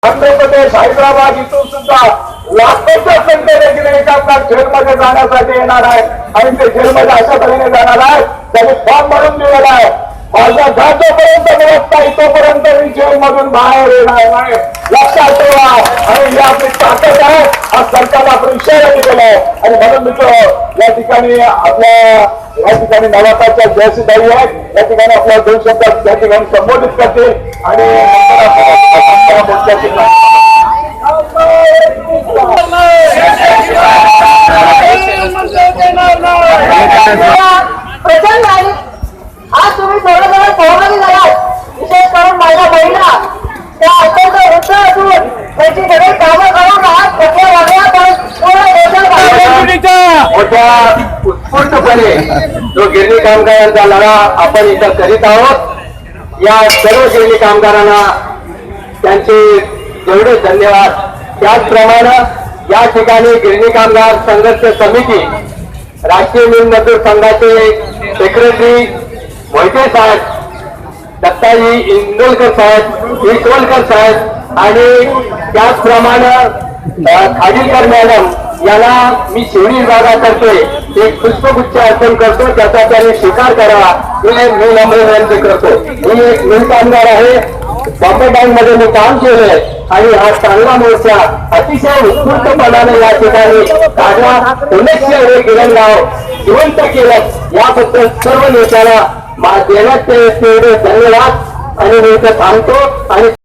आंध्र प्रदेश, हैदराबाद इथून सुद्धा लाखोच्या संख्येने गिरणी कामगार जेलमध्ये जाण्यासाठी येणार आहे आणि ते जेलमध्ये अशा तऱ्हेने जाणार आहे. त्यांनी फॉर्म भरून दिलेला आहे. माझा जोपर्यंत व्यवस्था तोपर्यंत मी जेलमधून बाहेर येणार नाही, लक्षात ठेवा. आणि ही आपली ताकद आहे. हा सरकारला आपण इशारा दिलेला आहे. आणि म्हणून मित्र या ठिकाणी या ठिकाणी नवाताच्या जयसिद्धाई आहेत. या ठिकाणी आपल्या दोन शब्दात त्या ठिकाणी संबोधित करतील आणि प्रचंड आहे. आज तुम्ही थोडं सहभागी झालात. विशेष करून माझ्या बहिणीला त्या अत्यंत वृद्ध असून त्याची सगळी कामं करून आज मोठ्या उत्स्फूर्तपणे जो गिरणी कामगारांचा लढा आपण इथं करीत आहोत. या सर्व गिरणी कामगारांना त्यांचे जेवढे धन्यवाद. त्याचप्रमाणे या ठिकाणी गिरणी कामगार संघर्ष समिती राष्ट्रीय मिल मजदूर संघाचे सेक्रेटरी मोहिते साहेब, दत्ताजी इंदोलकर साहेब, ईश्वरकर साहेब आणि त्याचप्रमाणे खाडीलकर मॅडम याला मी शिवडी विभागातर्फे एक पुष्पगुच्छ अर्पण करतो. त्याचा त्याने स्वीकार करावा हे मी नम्र विनंती करतो. मी एक मिल कामगार आहे. बॉम्बे बँक मध्ये मी काम केले आणि हा चांगला मोर्चा अतिशय उत्स्फूर्तपणाने या ठिकाणी काढला. पुण्याचे हे गिरणगाव जिवंत केलं याबद्दल सर्व नेत्याला देण्यात तेवढे धन्यवाद आणि मी इथं थांबतो. आणि